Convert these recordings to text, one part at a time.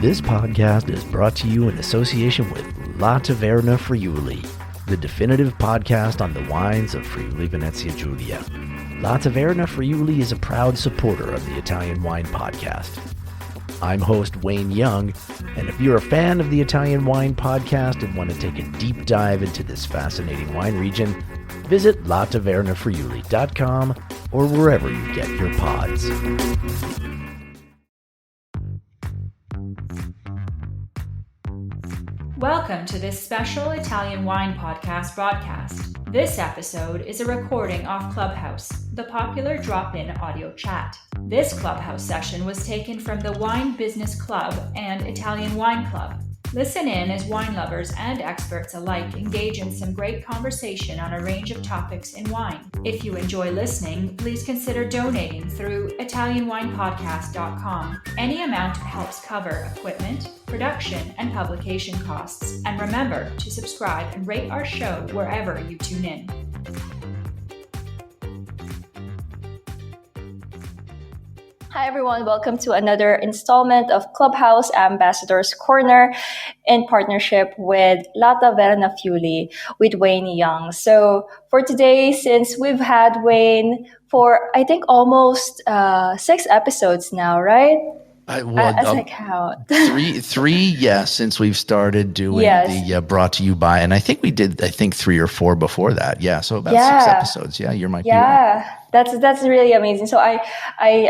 This podcast is brought to you in association with La Taverna Friuli, the definitive podcast on the wines of Friuli Venezia Giulia. La Taverna Friuli is a proud supporter of the Italian Wine Podcast. I'm host Wayne Young, and if you're a fan of the Italian Wine Podcast and want to take a deep dive into this fascinating wine region, visit latavernafriuli.com or wherever you get your pods. Welcome to this special Italian Wine Podcast broadcast. This episode is a recording off Clubhouse, the popular drop-in audio chat. This Clubhouse session was taken from the Wine Business Club and Italian Wine Club. Listen in as wine lovers and experts alike engage in some great conversation on a range of topics in wine. If you enjoy listening, please consider donating through ItalianWinepodcast.com. Any amount helps cover equipment, production, and publication costs. And remember to subscribe and rate our show wherever you tune in. Hi everyone, welcome to another installment of Clubhouse Ambassadors Corner in partnership with La Taverna Friuli with Wayne Young. So for today, since we've had Wayne for I think almost 6 episodes now, right? As I count. Three, since we've started doing the brought to you by, and I think we did 3 or 4 before that. So about 6 episodes. You might be right. That's really amazing. So I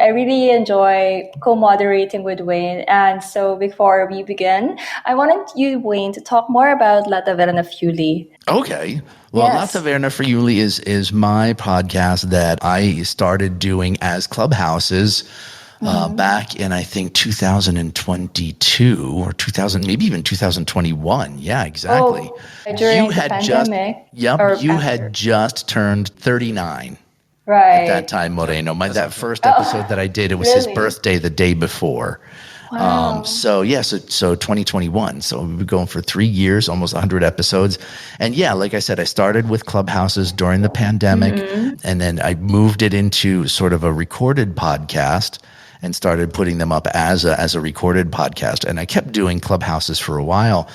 really enjoy co-moderating with Wayne. And so before we begin, I wanted you, Wayne, to talk more about La Taverna Friuli. Okay. Well, La Taverna Friuli is my podcast that I started doing as Clubhouses back in, I think, 2022 or 2000, maybe even 2021. Yeah, exactly. During the pandemic. You had just turned 39. Right. At that time, Moreno. That first episode that I did, it was his birthday the day before. Wow. So 2021. So we've been going for 3 years, almost 100 episodes. And like I said, I started with Clubhouses during the pandemic, and then I moved it into sort of a recorded podcast and started putting them up as a recorded podcast. And I kept doing Clubhouses for a while,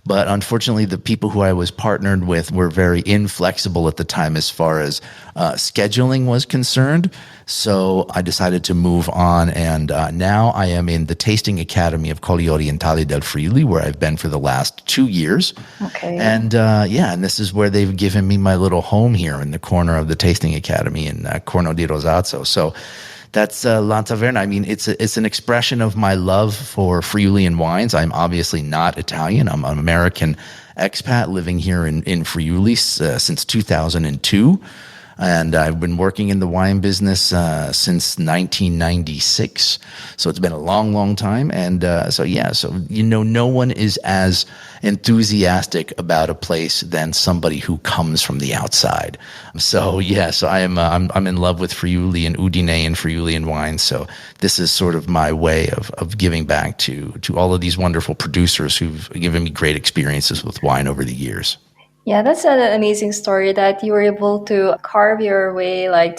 but unfortunately the people who I was partnered with were very inflexible at the time as far as scheduling was concerned. So I decided to move on, and now I am in the Tasting Academy of Colli Orientali del Friuli, where I've been for the last 2 years. Okay. And and this is where they've given me my little home here in the corner of the Tasting Academy in Corno di Rosazzo. So that's La Taverna. I mean, it's an expression of my love for Friulian wines. I'm obviously not Italian. I'm an American expat living here in Friuli since 2002. And I've been working in the wine business since 1996. So it's been a long, long time. And so no one is as enthusiastic about a place than somebody who comes from the outside. So I'm in love with Friuli and Udine and Friulian wines. So this is sort of my way of giving back to all of these wonderful producers who've given me great experiences with wine over the years. Yeah, that's an amazing story that you were able to carve your way I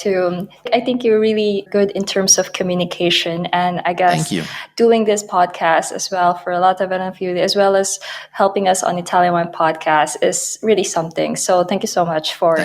think you're really good in terms of communication, and I guess doing this podcast as well for La Taverna Friuli, as well as helping us on Italian Wine Podcast, is really something. So thank you so much for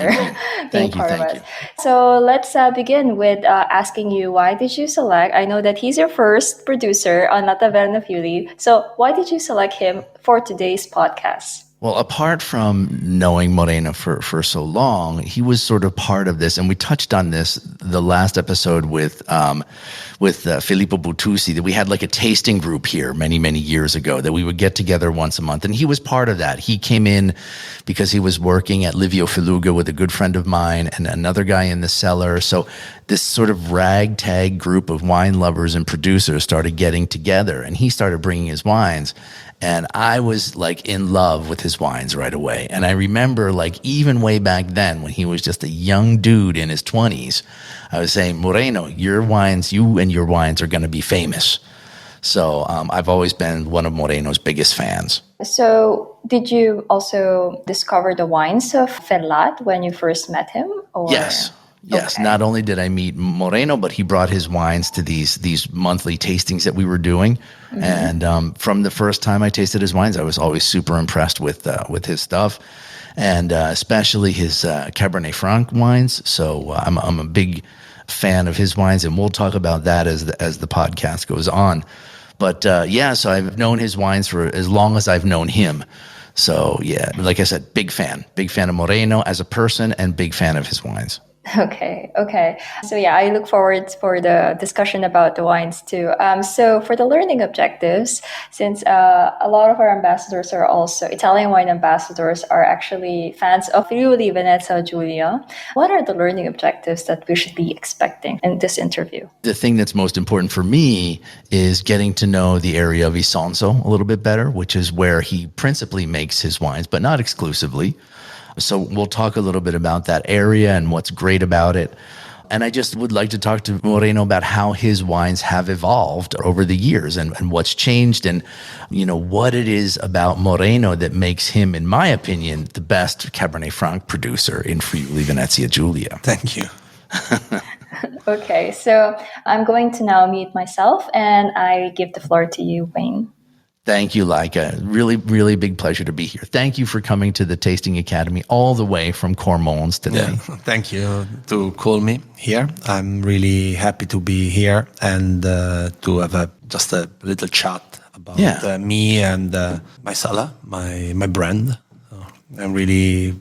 being part of us. So let's begin with asking you, why did you select, I know that he's your first producer on La Taverna Friuli, so why did you select him for today's podcast? Well, apart from knowing Moreno for so long, he was sort of part of this, and we touched on this the last episode with Filippo Butusi, that we had like a tasting group here many, many years ago that we would get together once a month, and he was part of that. He came in because he was working at Livio Filuga with a good friend of mine and another guy in the cellar. So this sort of ragtag group of wine lovers and producers started getting together, and he started bringing his wines. And I was like in love with his wines right away. And I remember like even way back then when he was just a young dude in his 20s, I was saying, Moreno, you and your wines are going to be famous. So I've always been one of Moreno's biggest fans. So did you also discover the wines of Ferlat when you first met him? Or? Yes. Yes, not only did I meet Moreno, but he brought his wines to these monthly tastings that we were doing. And from the first time I tasted his wines, I was always super impressed with his stuff, and especially his Cabernet Franc wines. So I'm a big fan of his wines, and we'll talk about that as the podcast goes on. But so I've known his wines for as long as I've known him. So yeah, like I said, big fan of Moreno as a person, and big fan of his wines. Okay. So yeah, I look forward for the discussion about the wines too. So for the learning objectives, since a lot of our ambassadors are also Italian wine ambassadors, are actually fans of Friuli Venezia Giulia, what are the learning objectives that we should be expecting in this interview? The thing that's most important for me is getting to know the area of Isonzo a little bit better, which is where he principally makes his wines, but not exclusively. So we'll talk a little bit about that area and what's great about it. And I just would like to talk to Moreno about how his wines have evolved over the years and what's changed, and, what it is about Moreno that makes him, in my opinion, the best Cabernet Franc producer in Friuli Venezia Giulia. Thank you. Okay, so I'm going to now mute myself, and I give the floor to you, Wayne. Thank you, Laika. Really, really big pleasure to be here. Thank you for coming to the Tasting Academy all the way from Cormons today. Yeah, thank you to call me here. I'm really happy to be here and to have just a little chat about me and my cellar, my brand. So I'm really,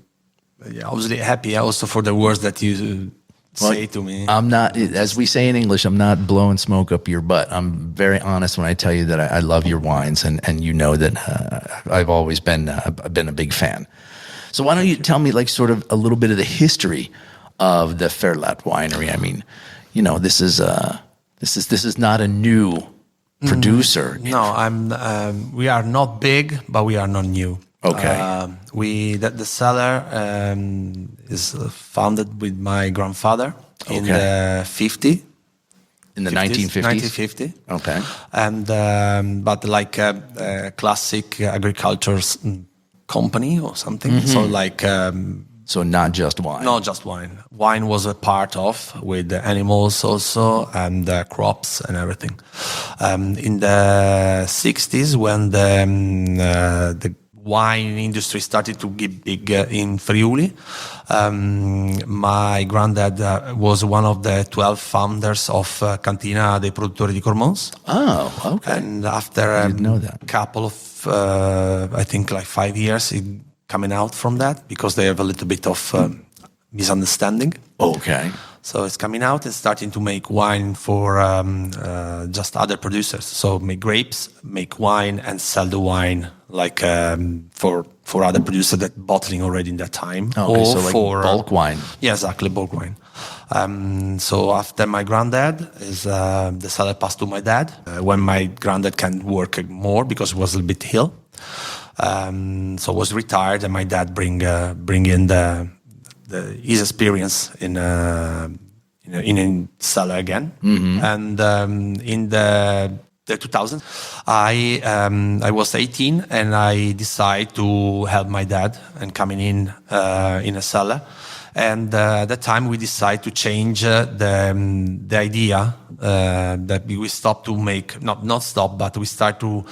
obviously happy also for the words that you say to me. I'm not, as we say in English, I'm not blowing smoke up your butt. I'm very honest when I tell you that I love your wines, and you know that I've always been a big fan. So why don't you tell me, like, sort of a little bit of the history of the Ferlat winery? I mean, this is not a new producer. No, we are not big, but we are not new. Okay. The cellar is founded with my grandfather in the 50s. In the 1950s? 1950. Okay. And but like a classic agriculture company or something. So like. So not just wine. Not just wine. Wine was a part of, with the animals also, and crops and everything. In the 60s, when the wine industry started to get big in Friuli. My granddad was one of the 12 founders of Cantina dei Produttori di Cormons. Oh, okay. And after a couple of, I think like 5 years, it coming out from that because they have a little bit of misunderstanding. Okay. So it's coming out and starting to make wine for just other producers. So make grapes, make wine, and sell the wine like for other producers that bottling already in that time. Okay, or so like for bulk wine. Yeah, exactly, bulk wine. So after my granddad, the cellar passed to my dad. When my granddad can work more because he was a little bit ill, so was retired, and my dad bring in his experience in a cellar again. And in the 2000s, I was 18, and I decided to help my dad and coming in a cellar. And at that time, we decided to change the idea that we stopped to make, not stop, but we start to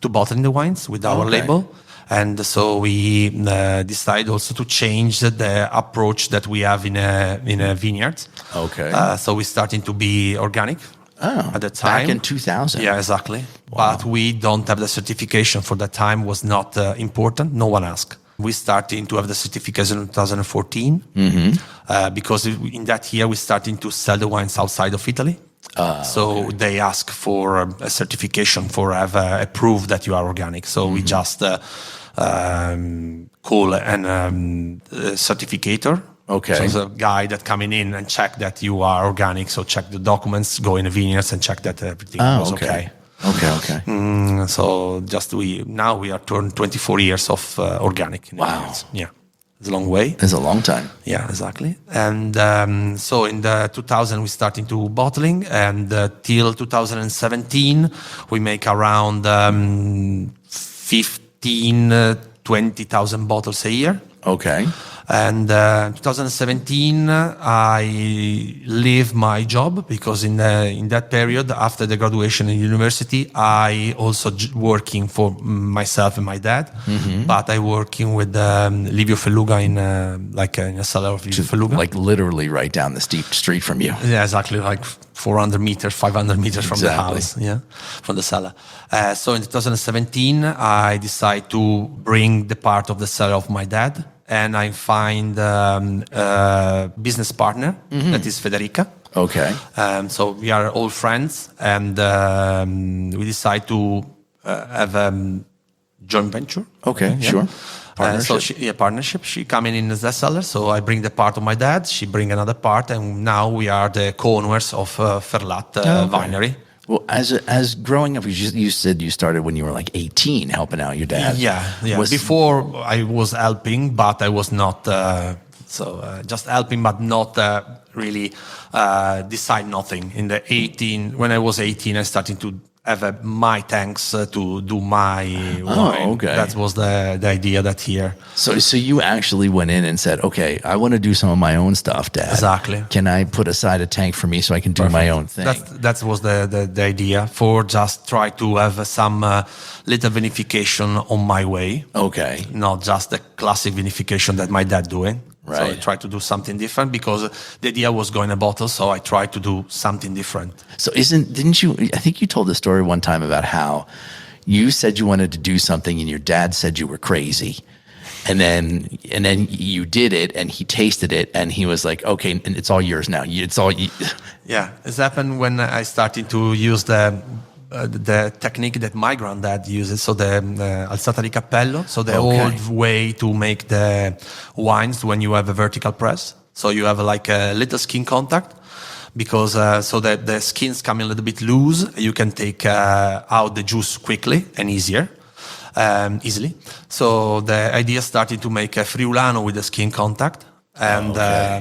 bottling the wines with our label. And so we decided also to change the approach that we have in a vineyard. Okay. So we're starting to be organic. At the time. Back in 2000. Yeah, exactly. Wow. But we don't have the certification for that time. Was not important. No one asked. We starting to have the certification in 2014 because in that year we starting to sell the wines outside of Italy. So they ask for a certification for have a proof that you are organic. So we just call an certificator. Okay. So it's a guy that coming in and check that you are organic. So check the documents, go in the vineyards and check that everything was okay. Okay. So now we are turned 24 years of organic. Wow. Yeah. It's a long way. It's a long time. Yeah, exactly. And so in the 2000, we started to bottling, and till 2017, we make around 20,000 bottles a year. Okay. And 2017, I leave my job because in that period, after the graduation in university, I also working for myself and my dad. But I working with Livio Felluga in a cellar of Livio Felluga. Like literally right down the steep street from you. Yeah, exactly. Like 400 meters, 500 meters from the house. Yeah, from the cellar. So in 2017, I decided to bring the part of the cellar of my dad. And I find a business partner that is Federica. Okay. So we are all friends, and we decide to have a joint venture. Okay, sure. Partnership. Partnership. She come in the cellar, so I bring the part of my dad. She bring another part, and now we are the co-owners of Ferlat winery. Well, as growing up, you said you started when you were like 18, helping out your dad. Yeah. Before I was helping, but I was not just helping, but not really decide nothing. When I was 18, I started to have my tanks to do my wine. Okay. That was the idea that here. So you actually went in and said, okay, I want to do some of my own stuff, Dad. Exactly. Can I put aside a tank for me so I can do my own thing? That was the idea, for just try to have some little vinification on my way. Okay. Not just the classic vinification that my dad doing. Right. So I tried to do something different because the idea was going a bottle, so I tried to do something different. So didn't you, I think you told the story one time about how you said you wanted to do something and your dad said you were crazy. And then you did it and he tasted it and he was like, okay, and it's all yours now. It's all you. Yeah, it's happened when I started to use the technique that my granddad uses, so the alzata di cappello, so the old way to make the wines when you have a vertical press. So you have like a little skin contact, because so that the skin's coming a little bit loose, you can take out the juice quickly and easily. So the idea started to make a Friulano with the skin contact. And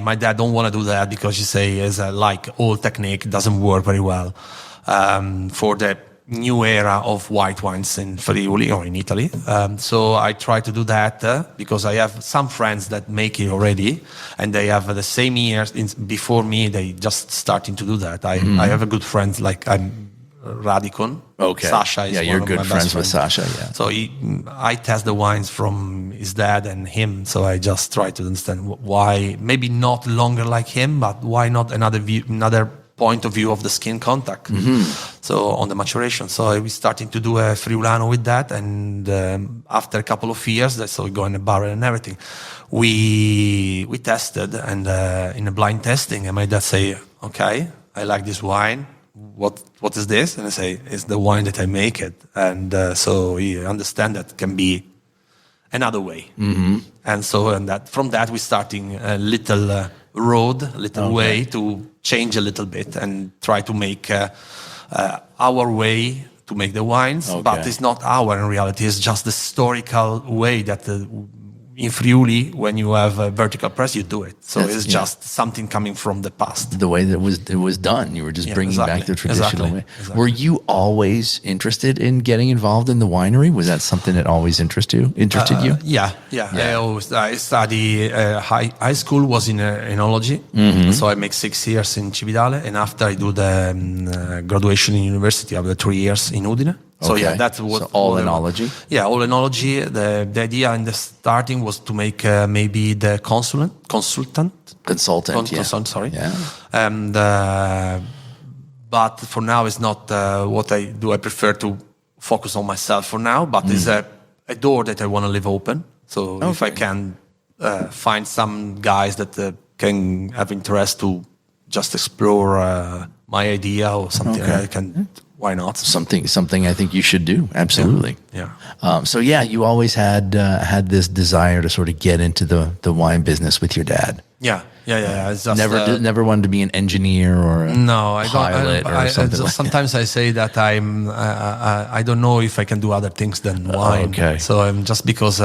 my dad don't want to do that because he say is like old technique doesn't work very well. For the new era of white wines in Friuli or in Italy. So I try to do that because I have some friends that make it already, and they have the same years before me. They just starting to do that. I have a good friend like Radicon. Okay. Sasha is you're one good of my friends best with Sasha. Yeah. So I test the wines from his dad and him. So I just try to understand why, maybe not longer like him, but why not another point of view of the skin contact. So on the maturation. So I was starting to do a Friulano with that, and after a couple of years, so we go in the barrel and everything. We tested, and in a blind testing, and my dad say, "Okay, I like this wine. What is this?" And I say, "It's the wine that I make it." And so he understand that can be another way. And so from that we starting a little way to change a little bit and try to make our way to make the wines. But it's not our in reality. It's just the historical way that in Friuli, when you have a vertical press, you do it. So it's just something coming from the past. The way that it was done. You were just bringing back the traditional way. Exactly. Were you always interested in getting involved in the winery? Was that something that always interested you? Yeah. I study high school was in enology. So I make 6 years in Cividale, and after I do the graduation in university after 3 years in Udine. So that's what all enology. Yeah, all enology. The idea in the starting was to make maybe the consultant. Sorry. Yeah. And but for now, it's not what I do. I prefer to focus on myself for now. But it's a door that I want to leave open. So if I can find some guys that can have interest to just explore my idea or something, I can. Why not? Something I think you should do. Absolutely. Yeah. So you always had this desire to sort of get into the wine business with your dad. Yeah. It's just, never wanted to be an engineer or a pilot or something. Sometimes I say that I don't know if I can do other things than wine. Okay. So I'm just because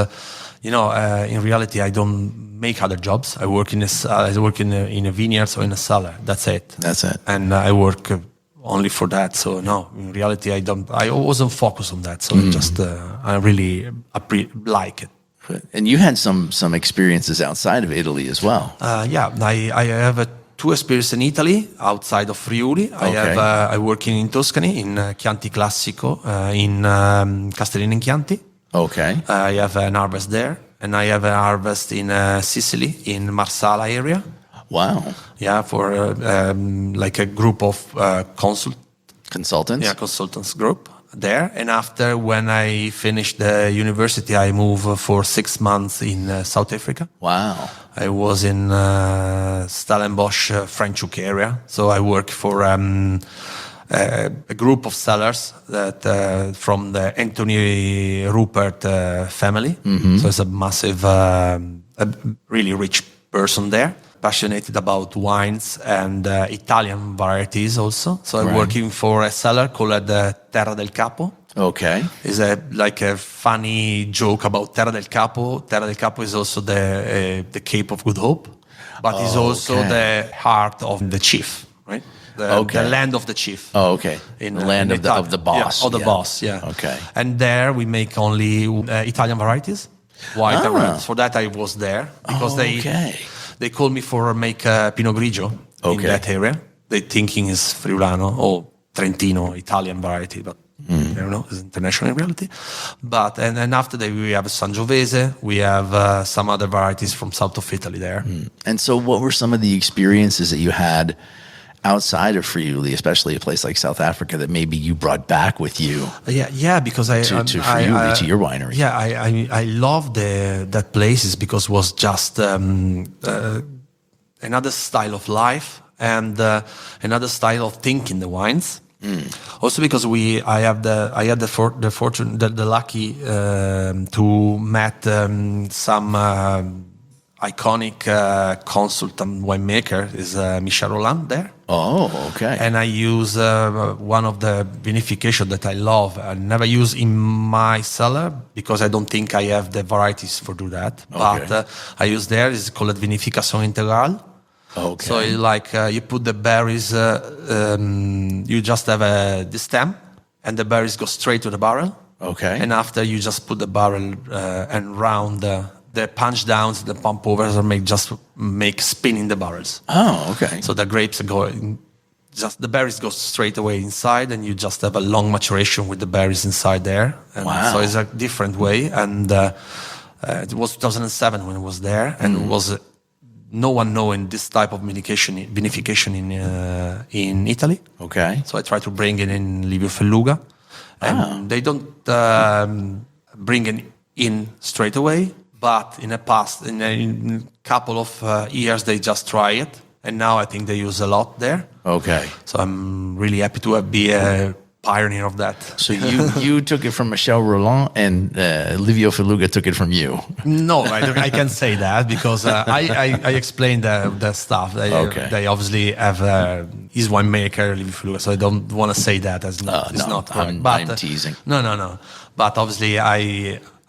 in reality I don't make other jobs. I work in a vineyard or in a cellar. That's it. And I work only for that. So no, in reality I wasn't focused on that. So just I really like it. And you had some experiences outside of Italy as well. I have 2 experiences in Italy outside of Friuli. I work in Tuscany, in Chianti Classico, in Castellino in Chianti. Okay. I have an harvest there, and I have a harvest in Sicily, in Marsala area. Wow. Yeah, for like a group of consultants. Yeah, consultants group there. And after, when I finished the university, I moved for 6 months in South Africa. Wow. I was in Stellenbosch, Franschhoek area. So I work for a group of sellers that from the Anthony Rupert family. Mm-hmm. So it's a massive, a really rich person there. Passionate about wines and Italian varieties also. So I'm working for a seller called Terra del Capo. Okay. It's like a funny joke about Terra del Capo. Terra del Capo is also the Cape of Good Hope, but it's also the heart of the chief, right? The land of the chief. Oh, okay. The land of the boss. Yeah, of the boss, yeah. Okay. And there we make only Italian varieties, white and red. For that I was there because they called me for make Pinot Grigio in that area. They thinking is Friulano or Trentino, Italian variety, but I don't know, it's international in reality. But and after that we have Sangiovese, we have some other varieties from south of Italy there. And so what were some of the experiences that you had outside of Friuli, especially a place like South Africa, that maybe you brought back with you? Because to Friuli, to your winery. Yeah, I love that places because it was just another style of life and another style of thinking the wines. Also because I had the fortune, the lucky to met some iconic consultant winemaker is Michel Roland there. Oh, okay. And I use one of the vinification that I love. I never use in my cellar because I don't think I have the varieties for do that. Okay. But I use there is called Vinificación Integral. Okay. So it's like you put the berries, you just have the stem, and the berries go straight to the barrel. Okay. And after you just put the barrel and round the punch downs, the pump overs, or make spin in the barrels. Oh, okay. So the grapes go the berries go straight away inside, and you just have a long maturation with the berries inside there. And wow. So it's a different way. And it was 2007 when it was there, and it was no one knowing this type of vinification in Italy. Okay. So I try to bring it in Livio Felluga, and they don't bring it in straight away. But in a couple of years, they just try it. And now I think they use a lot there. Okay. So I'm really happy to be a pioneer of that. So you took it from Michel Roland, and Livio Felluga took it from you. No, I can't say that because I explained the stuff. They obviously have his winemaker, Livio Felluga, so I don't want to say that as not. It's not correct. I'm teasing. No. But obviously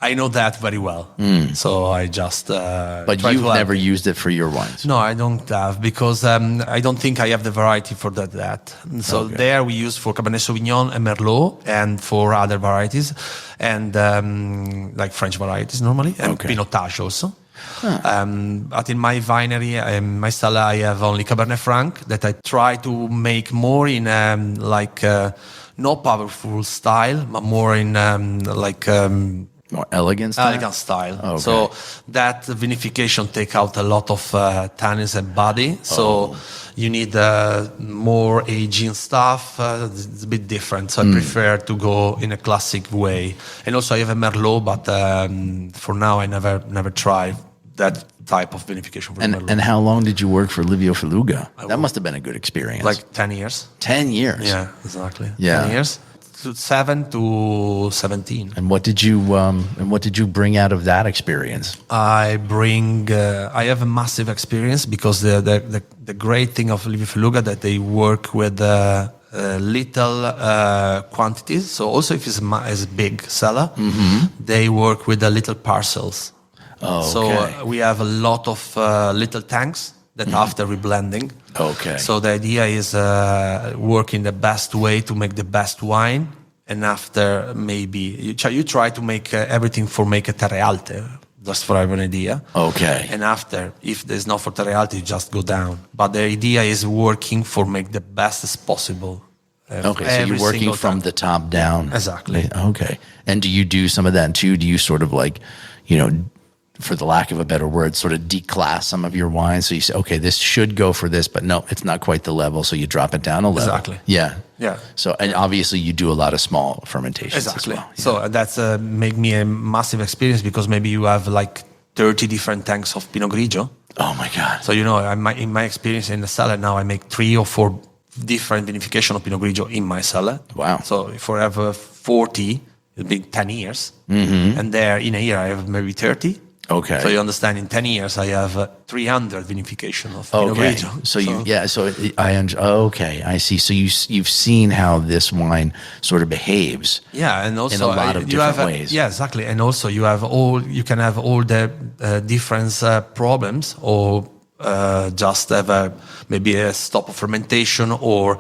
I know that very well. So I just... but you've never used it for your wines? No, I don't have, because I don't think I have the variety for that. So there we use for Cabernet Sauvignon and Merlot, and for other varieties, and like French varieties normally, and Pinotage also. But in my winery, my cellar, I have only Cabernet Franc that I try to make more in no powerful style, but more in more elegant style? Elegant style. Okay. So that vinification take out a lot of tannins and body. So you need more aging stuff. It's a bit different. So I prefer to go in a classic way. And also I have a Merlot, but for now I never tried that type of vinification for Merlot. And how long did you work for Livio Felluga? That must have been a good experience. Like 10 years. 10 years? Yeah, exactly. Yeah. 10 years. 7 to 17. And what did you bring out of that experience? I have a massive experience because the great thing of Livio Felluga that they work with little quantities. So also if it's a big cellar, they work with the little parcels. So we have a lot of little tanks that after reblending. Okay. So the idea is working the best way to make the best wine, and after maybe you try to make everything for make a terre alte, just for have an idea. Okay. And after, if there's no forte reality, you just go down. But the idea is working for make the best as possible. Okay, so you're working from the top down. Exactly. Okay. And do you do some of that too? Do you sort of like, for the lack of a better word, sort of declass some of your wine? So you say, okay, this should go for this, but no, it's not quite the level. So you drop it down a level. Exactly. Yeah. Yeah. So, and obviously you do a lot of small fermentations exactly. as well. Yeah. So that's make me a massive experience, because maybe you have like 30 different tanks of Pinot Grigio. Oh my God. So, in my experience in the cellar now, I make 3 or 4 different vinification of Pinot Grigio in my cellar. Wow. So if I have 40, it'll be 10 years. Mm-hmm. And there in a year, I have maybe 30. Okay. So you understand, in 10 years, I have 300 vinification of Pinot Grigio. Okay, I see. So you've seen how this wine sort of behaves. Yeah, and also in a lot of different ways. Yeah, exactly. And also you can have all the different problems, or just have maybe a stop of fermentation, or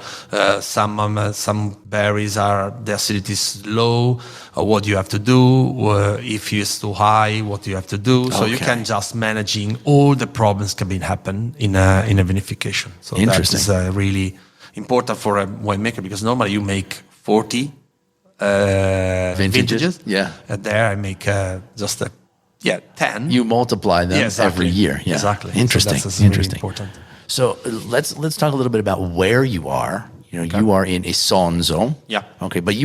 some berries the acidity is low. What you have to do if it's too high? What you have to do? So you can just managing all the problems can happen in a vinification. So that is really important for a winemaker, because normally you make 40 vintages. Yeah, and there I make just 10. You multiply them every year. Yeah, exactly. Interesting. So that's Interesting. Really important. So let's talk a little bit about where you are. You are in Isonzo. Yeah. Okay, but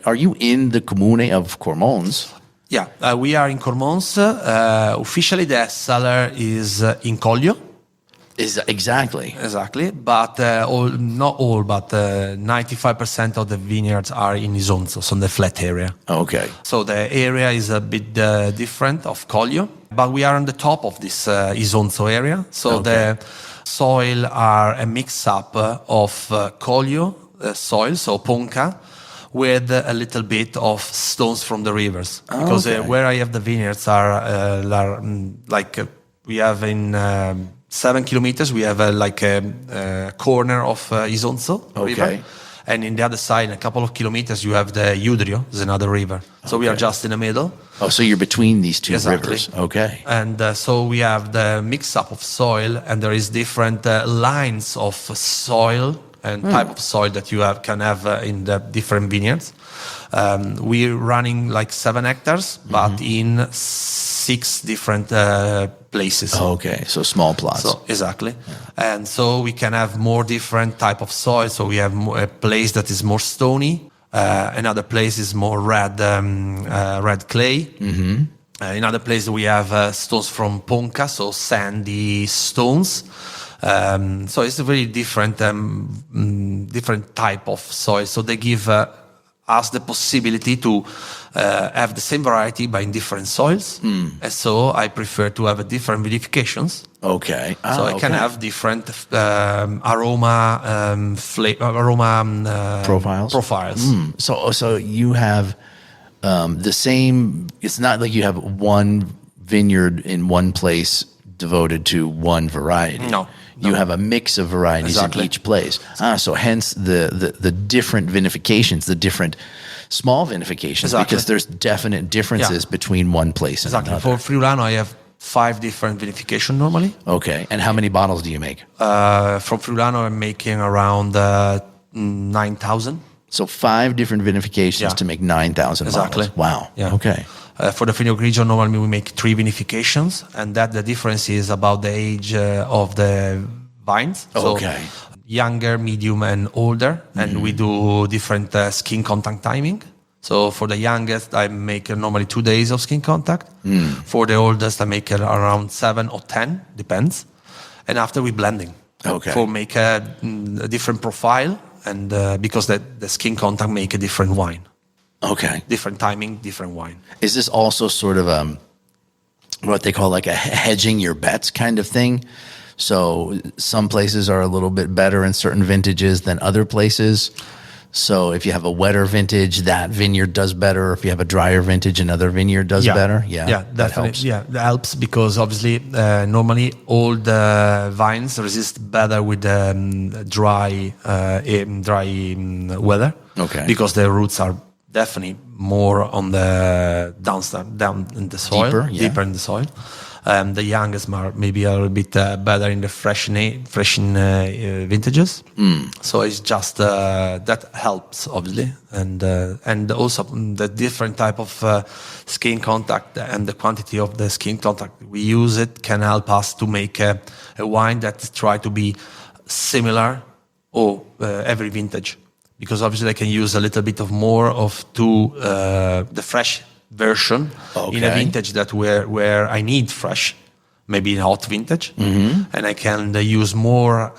are you in the comune of Cormons? Yeah, we are in Cormons. Officially, the cellar is in Collio. Exactly. But not all, but 95% of the vineyards are in Isonzo, so in the flat area. Okay. So the area is a bit different of Collio, but we are on the top of this Isonzo area. So the soil are a mix-up of Collio soil, so Ponca, with a little bit of stones from the rivers. Because where I have the vineyards are we have in 7 kilometers, we have a corner of Isonzo river. And in the other side, a couple of kilometers, you have the Udrio, is another river. So we are just in the middle. Oh, so you're between these two rivers. Okay. And so we have the mix-up of soil, and there is different lines of soil and type of soil that you can have in the different vineyards. We're running 7 hectares, but in 6 different places. Okay, so small plots. So, exactly. Yeah. And so we can have more different type of soil. So we have a place that is more stony. Another place is more red clay. Mm-hmm. Another place we have stones from Ponca, so sandy stones. So it's a very different type of soil. So they give us the possibility to have the same variety but in different soils. And so I prefer to have different vinifications. Okay. So I can have different aroma profiles. So you have the same. It's not like you have one vineyard in one place devoted to one variety. No. You have a mix of varieties in each place. So hence the different vinifications, the different small vinifications, because there's definite differences between one place and another. For Friulano, I have 5 different vinification normally. Okay. And how many bottles do you make? From Friulano, I'm making around 9,000. So 5 different vinifications to make 9,000 bottles. Wow. Yeah. Okay. For the Pinot Grigio, normally we make 3 vinifications, and that the difference is about the age of the vines. So younger, medium, and older, and we do different skin contact timing. So for the youngest, I make normally 2 days of skin contact. For the oldest, I make around 7 or 10, depends. And after we blending. Okay. For make a different profile, and because the skin contact make a different wine. Okay. Different timing, different wine. Is this also sort of what they call like a hedging your bets kind of thing? So some places are a little bit better in certain vintages than other places. So if you have a wetter vintage, that vineyard does better. If you have a drier vintage, another vineyard does better. Yeah, that helps. Yeah, that helps because obviously normally old vines resist better with dry weather. Okay. Because their roots are definitely more on the down in the soil, deeper in the soil. The youngest are maybe a little bit better in the fresh vintages. So it's just that helps obviously, and also the different type of skin contact and the quantity of the skin contact we use it can help us to make a wine that try to be similar or every vintage, because obviously I can use a little bit of more of the fresh version in a vintage that where I need fresh, maybe in hot vintage, and I can use more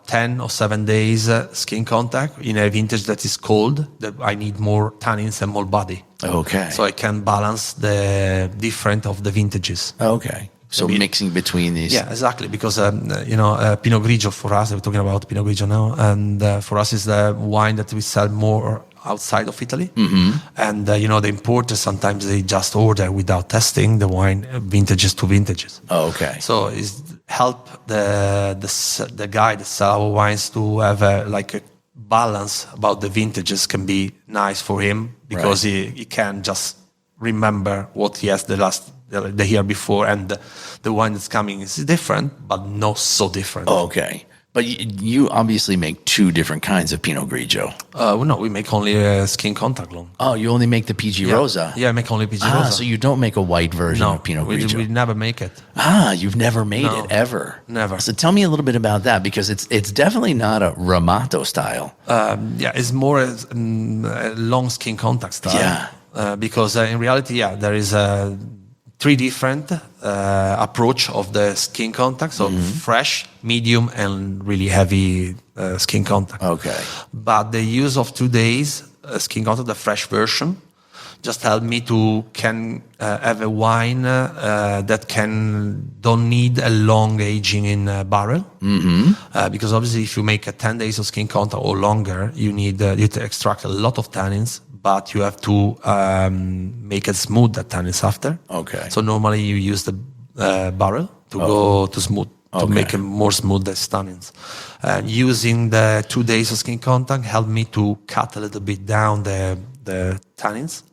10 or 7 days skin contact in a vintage that is cold, that I need more tannins and more body. Okay. So I can balance the different of the vintages. Okay. So mixing between these. Yeah, exactly. Because, Pinot Grigio for us, we're talking about Pinot Grigio now, and for us is the wine that we sell more outside of Italy. And, the importers, sometimes they just order without testing the wine vintages to vintages. Okay. So it's help the guy that sell our wines to have a balance about the vintages can be nice for him, because he can just remember what he has the year before, and the wine that's coming is different, but not so different. Okay. But you obviously make two different kinds of Pinot Grigio. No, we make only skin contact long. Oh, you only make the PG Rosa? Yeah, I make only PG Rosa. So you don't make a white version of Pinot Grigio? We never make it. You've never made it, ever? Never. So tell me a little bit about that, because it's definitely not a Ramato style. It's more a long skin contact style. Yeah. Because in reality, there is three different approach of the skin contact. So fresh, medium, and really heavy skin contact. Okay. But the use of 2 days skin contact, the fresh version, just help me to have a wine that don't need a long aging in a barrel. Because obviously if you make a 10 days of skin contact or longer, you need to extract a lot of tannins, but you have to make it smooth, that tannins after. Okay. So normally you use the barrel to go to smooth, to make it more smooth, the tannins. Using the 2 days of skin contact helped me to cut a little bit down the tannins,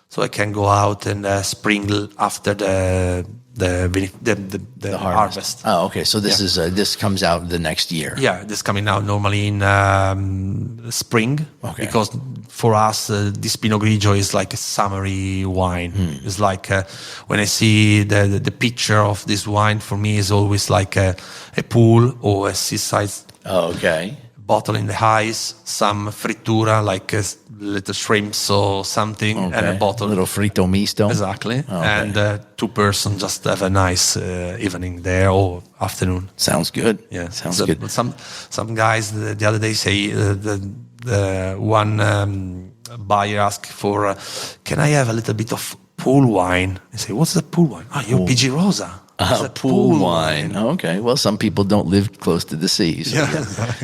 so I can go out and sprinkle after the harvest. Oh, okay. So this comes out the next year. Yeah, this coming out normally in spring. Okay. Because for us, this Pinot Grigio is like a summery wine. It's like when I see the picture of this wine, for me is always like a pool or a seaside. Okay. Bottle in the ice, some frittura like a little shrimps or something, and a bottle. A little frito misto. Exactly. Okay. And 2 persons just have a nice evening there or afternoon. Sounds good. Yeah, sounds good. Some guys the other day say the one buyer asked for, can I have a little bit of pool wine? I say, what's the pool wine? Your PG Rosa. Pool wine. Okay. Well, some people don't live close to the sea, so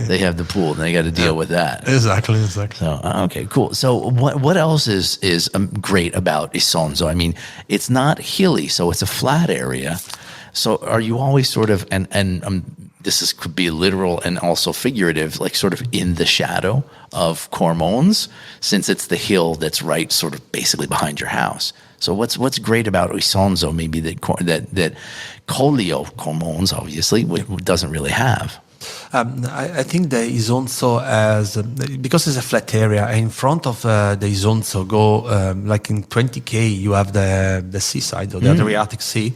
they have the pool, and they got to deal with that. Exactly. So, okay, cool. So what else is great about Isonzo? I mean, it's not hilly, so it's a flat area. So are you always sort of, and this could be literal and also figurative, like sort of in the shadow of Cormons, since it's the hill that's right sort of basically behind your house? So what's great about Isonzo, maybe that Collio, Cormons, obviously, doesn't really have? I think the Isonzo because it's a flat area, in front of the Isonzo like in 20k you have the seaside or the Adriatic Sea,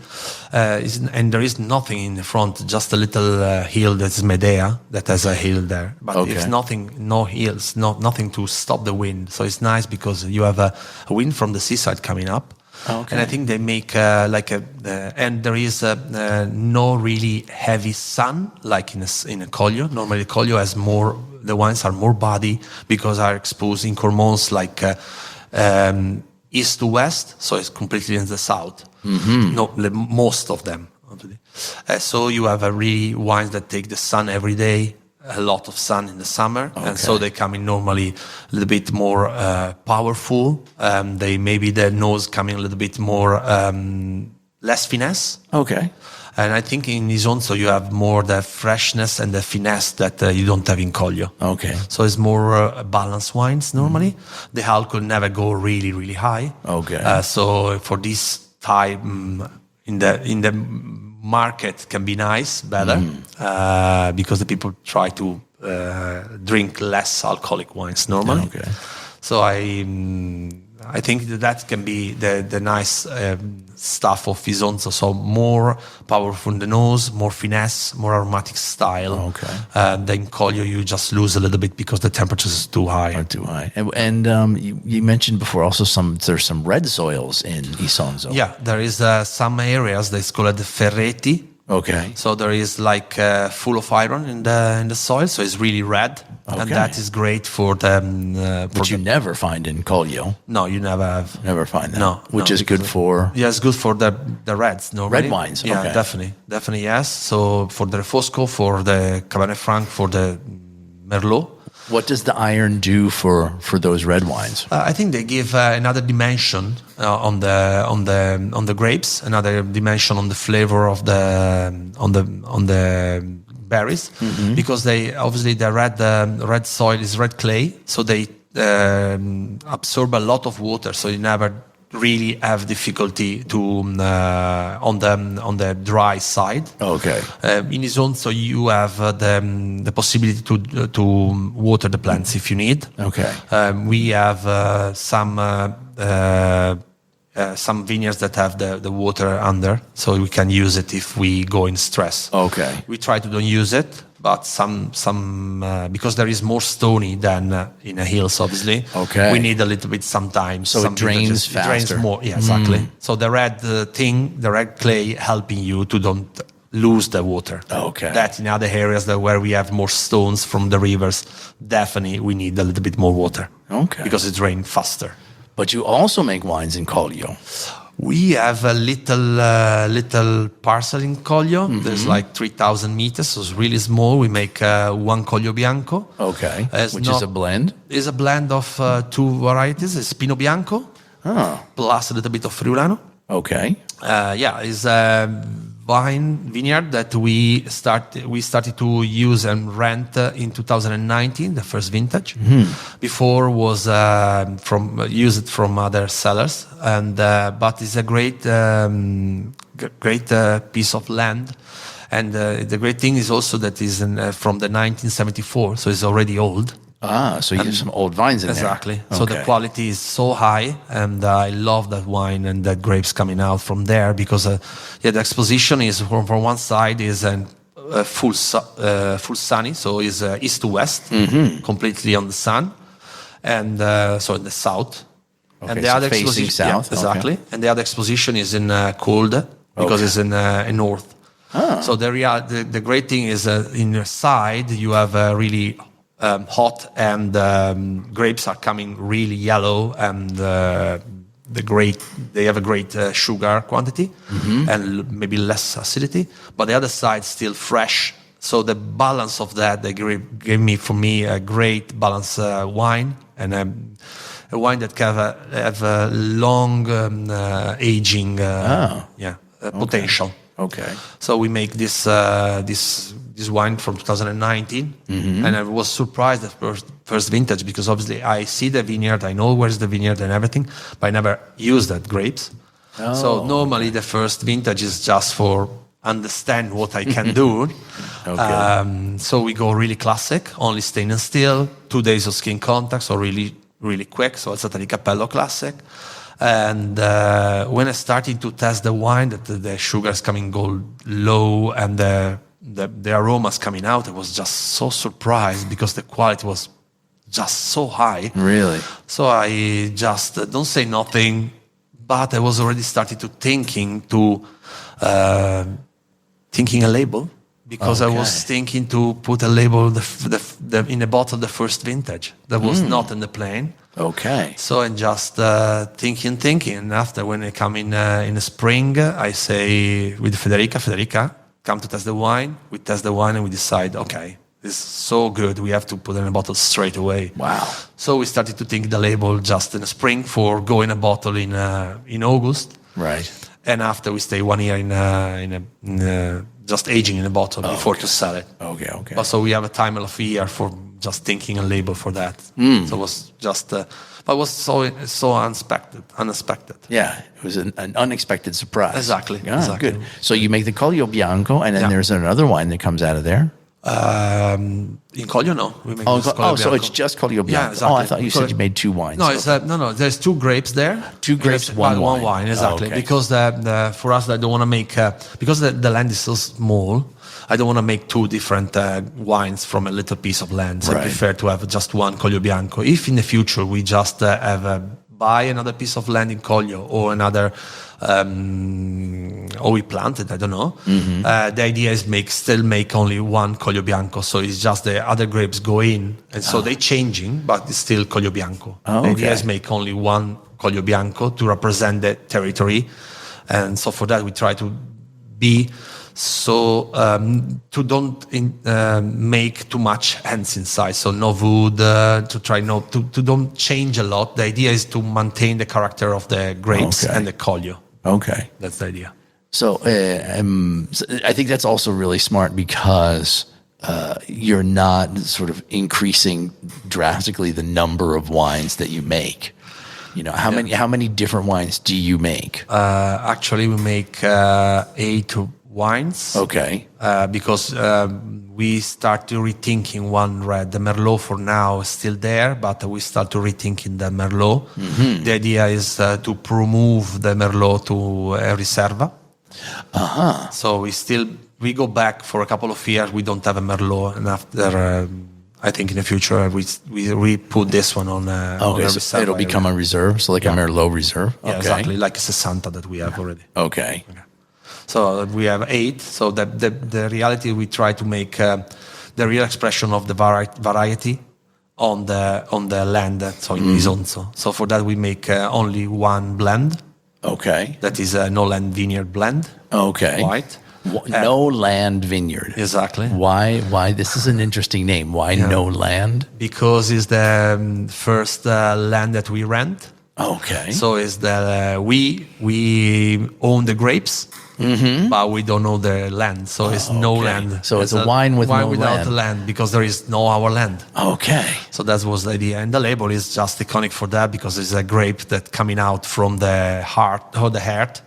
and there is nothing in the front, just a little hill that's Medea that has a hill there, but it's nothing, no hills, nothing to stop the wind. So it's nice because you have a wind from the seaside coming up. And I think they make and there is no really heavy sun like in a Collio. Normally Collio has more, the wines are more body because are exposed in Cormons like east to west, so it's completely in the south. No, most of them. So you have really wines that take the sun every day, a lot of sun in the summer, and so they come in normally a little bit more powerful. They maybe their nose coming a little bit more less finesse. Okay. And I think in Isonzo you have more the freshness and the finesse that you don't have in Collio. Okay. So it's more balanced wines normally. The alcohol never go really, really high. Okay. So for this type in the market can be nice, better, because the people try to drink less alcoholic wines normally. Okay. So I think that can be the nice stuff of Isonzo. So more powerful in the nose, more finesse, more aromatic style. Okay. Then Collio, you just lose a little bit because the temperature is too high. Are too high. And you mentioned before also there's some red soils in Isonzo. Yeah, there is some areas that's called the Ferretti. Okay. So there is like full of iron in the soil, so it's really red, and that is great for the. Which you never find in Collio. No, you never have. Never find that. No, which is good for. Yeah, it's good for the reds. Normally. Red wines. Yeah, okay. definitely yes. So for the Refosco, for the Cabernet Franc, for the Merlot. What does the iron do for those red wines? I think they give another dimension on the grapes, another dimension on the flavor of the berries, because they obviously the red soil is red clay, so they absorb a lot of water, so you never really have difficulty to on the dry side. Okay. In Isonzo, you have the possibility to water the plants if you need. Okay. We have some vineyards that have the water under, so we can use it if we go in stress. Okay. We try to don't use it, but some because there is more stony than in the hills, obviously. Okay. We need a little bit sometimes. So it drains faster. It drains more. Yeah, exactly. So the red the red clay helping you to don't lose the water. Okay. That in other areas where we have more stones from the rivers, definitely we need a little bit more water. Okay. Because it drains faster. But you also make wines in Collio. We have a little parcel in Collio. There's like 3,000 meters, so it's really small. We make one Collio Bianco. Okay, which is a blend? It's a blend of two varieties. It's Pinot Bianco, plus a little bit of Friulano. Okay. It's a vineyard that we started to use and rent in 2019, the first vintage. Before was used from other sellers, and but it's a great piece of land. And the great thing is also that is from the 1974, so it's already old. So you have some old vines in there. Exactly. Okay. So the quality is so high, and I love that wine and that grapes coming out from there, because the exposition is from one side is full sunny, so is east to west, completely on the sun, and so in the south. Okay, and the other facing south. Exactly. Okay. And the other exposition is in cold, because it's in north. So the great thing is in the side you have really hot, and grapes are coming really yellow, and they have a great sugar quantity and maybe less acidity, but the other side still fresh. So the balance of that, they gave me a great balanced wine, and a wine that can have a long aging potential. Okay. So we make this wine from 2019, and I was surprised at first vintage, because obviously I see the vineyard, I know where's the vineyard and everything, but I never use that grapes. So normally the first vintage is just for understand what I can do. So we go really classic, only stainless steel, 2 days of skin contact, so really, really quick. So it's a Capello classic. And when I started to test the wine, that the sugars coming go low and the aromas coming out, I was just so surprised, because the quality was just so high. Really? So I just don't say nothing, but I was already started to thinking a label, because I was thinking to put a label in the bottle the first vintage that was not in the plane. Okay. So I'm just thinking. And after, when I come in the spring, I say with Federica, come to test the wine. We test the wine and we decide, okay, this is so good, we have to put it in a bottle straight away. Wow. So we started to think the label just in the spring for go in a bottle in August. Right. and after we stay 1 year in just aging in a bottle before to sell it. Okay. But so we have a time of a year for just thinking a label for that. So it was just, but it was so unexpected. Yeah, it was an unexpected surprise. Exactly. Good. So you make the Collio Bianco, and then there's another wine that comes out of there. In Collio, no. We make Collio Bianco. So it's just Collio Bianco. Yeah, exactly. I thought you said you made 2 wines. No, no. There's 2 grapes there. 2 grapes, one wine. Exactly. Because for us, I don't want to make because the land is so small. I don't want to make 2 different wines from a little piece of land. So I prefer to have just one Collio Bianco. If in the future we just buy another piece of land in Collio or another, or we plant it, I don't know. The idea is still make only one Collio Bianco. So it's just the other grapes go in. And so they're changing, but it's still Collio Bianco. The idea is make only one Collio Bianco to represent the territory. And so for that, we try to be so to don't make too much hands inside, so no wood, to try not to don't change a lot. The idea is to maintain the character of the grapes and the Collio. Okay, that's the idea. So I think that's also really smart because you're not sort of increasing drastically the number of wines that you make. You know, how many different wines do you make? Actually, we make 8 wines. Okay. Because we start to rethinking one red. The Merlot for now is still there, but we start to rethinking the Merlot. The idea is to promote the Merlot to a Riserva. So we go back for a couple of years. We don't have a Merlot, and after I think in the future we put this one on. On a so it'll become a reserve, so like a Merlot reserve. Yeah, exactly, like a 60 that we have already. Okay. So we have 8. So the reality, we try to make the real expression of the variety on the land. So in Isonzo. So for that we make only one blend. Okay. That is a no land vineyard blend. Okay. White. No land vineyard. Exactly. Why? This is an interesting name. Why no land? Because it's the first land that we rent. Okay. So it's the we own the grapes. But we don't know the land, so it's no land. So it's a wine with no without land. land because there is no our land. Okay. So that was the idea, and the label is just iconic for that because it's a grape that coming out from the heart.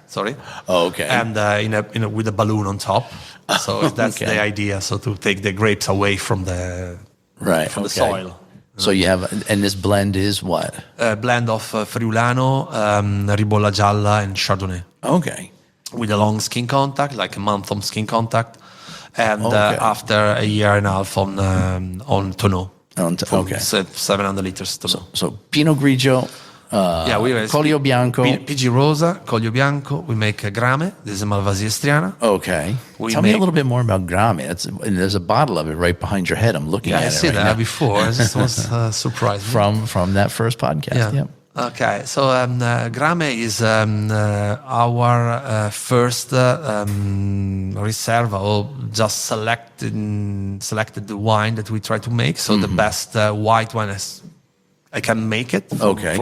Sorry. Okay. And with a balloon on top. So that's the idea. So to take the grapes away from the the soil. So you have, and this blend is what? A blend of Friulano, Ribolla Gialla, and Chardonnay. Okay. With a long skin contact, like a month on skin contact, and after a year and a half on tonneau. 700 liters tonneau. So Pinot Grigio, we have Collio Bianco, PG Rosa, Collio Bianco. We make Grame. This is a Malvasia Striana. Okay. Tell me a little bit more about Grame. And there's a bottle of it right behind your head. I'm looking at it. I see that before. This was surprised from that first podcast. Yeah. Okay, so Grame is our first Riserva, or just selected the wine that we try to make. So the best white wine I can make it. Okay.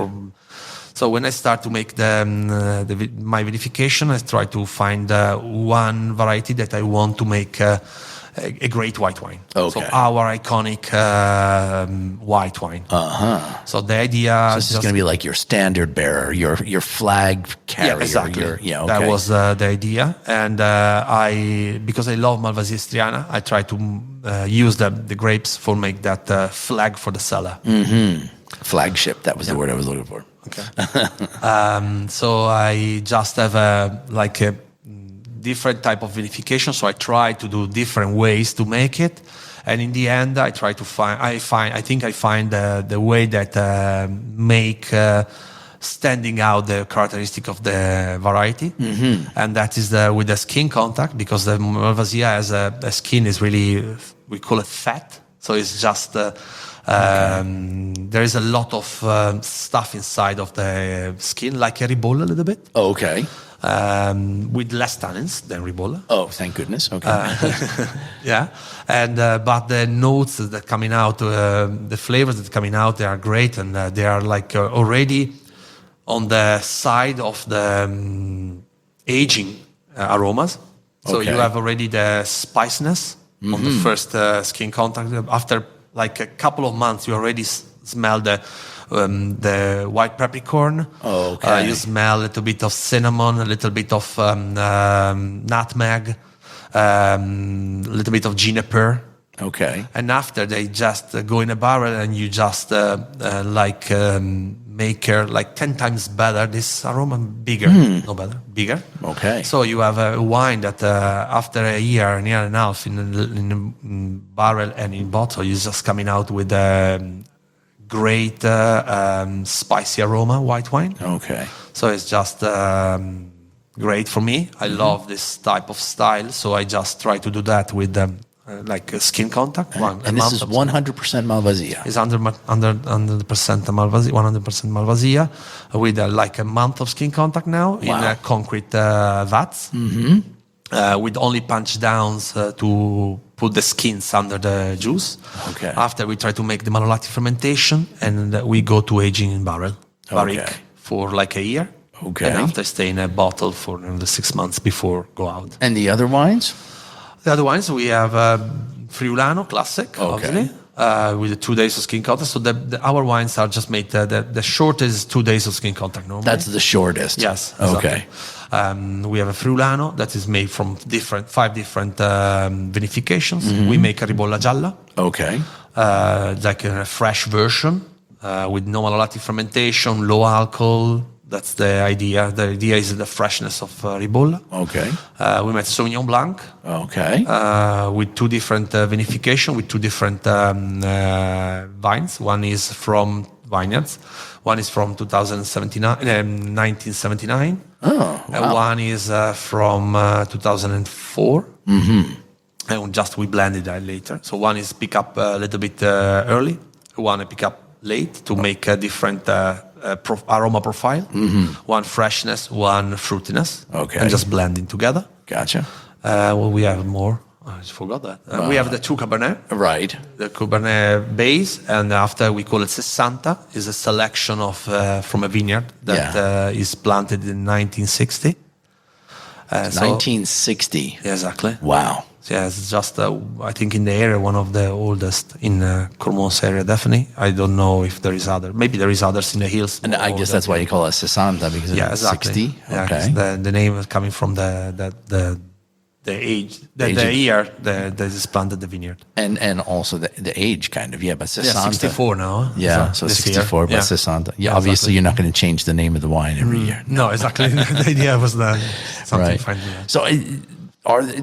So when I start to make my vinification, I try to find one variety that I want to make a great white wine. Okay. So our iconic white wine. So the idea. So this is going to be like your standard bearer, your flag carrier. Yeah, exactly. Okay. That was the idea, and because I love Malvasia Striana, I try to use the grapes for make that flag for the cellar. Flagship. That was the word I was looking for. Okay. So I just have a different type of vinification, so I try to do different ways to make it, and in the end I try to find the way that make standing out the characteristic of the variety, and that is with the skin contact, because the Malvasia has a skin is really, we call it fat, so it's just there is a lot of stuff inside of the skin, like a Ribolla a little bit. Okay. With less tannins than Ribolla. Oh, thank goodness. Okay. Yeah, and but the notes that coming out, the flavors that coming out, they are great, and they are already on the side of the aging aromas. So you have already the spiciness on the first skin contact. After like a couple of months, you already smell the white peppercorn. You smell a little bit of cinnamon, a little bit of nutmeg, a little bit of juniper. Okay. And after they just go in a barrel and you just make like 10 times better. This aroma bigger, no better, bigger. Okay. So you have a wine that after a year and a half in barrel and in bottle, is just coming out with a great spicy aroma, white wine. Okay. So it's just great for me. I love this type of style, so I just try to do that with like a skin contact. And this is 100% Malvasia. It's 100% Malvasia, 100% Malvasia, with like a month of skin contact now in concrete vats, with only punch downs to put the skins under the juice. Okay. After we try to make the malolactic fermentation, and we go to aging in barrique for like a year. Okay. And after stay in a bottle for another 6 months before go out. And the other wines? The other wines, we have Friulano Classic, obviously, with the 2 days of skin contact. So our wines are just made, the shortest is 2 days of skin contact normally. That's the shortest. Yes. Exactly. Okay. We have a Friulano that is made from 5 different vinifications. We make a Ribolla Gialla. Okay. Like a fresh version with no malolactic fermentation, low alcohol. That's the idea. The idea is the freshness of Ribolla. Okay. We made Sauvignon Blanc. Okay. With 2 different vinification, with 2 different vines. One is from vineyards. One is from 1979. Oh, wow. And one is from 2004. And just we blended that later. So one is pick up a little bit early. One I pick up late to make a different aroma profile. One freshness, one fruitiness. Okay. And just blending together. Gotcha. Well, we have more. I just forgot that. We have the 2 Cabernet. Right. The Cabernet base, and after we call it Sessanta, is a selection of from a vineyard that is planted in 1960. 1960. Exactly. Wow. Yeah, it's just, I think in the area, one of the oldest in Cormons area, definitely. I don't know if there is other. Maybe there is others in the hills. And I guess that's why you call it Sessanta, because it's exactly. 60. Yeah, okay. The name is coming from the age, the year that is planted the vineyard. And also the age, kind of. Yeah, but Sessanta. 64 now. Yeah, so 64, but Sessanta. Yeah, obviously exactly. You're not going to change the name of the wine every year. No, exactly. The idea was something right. fine. Yeah.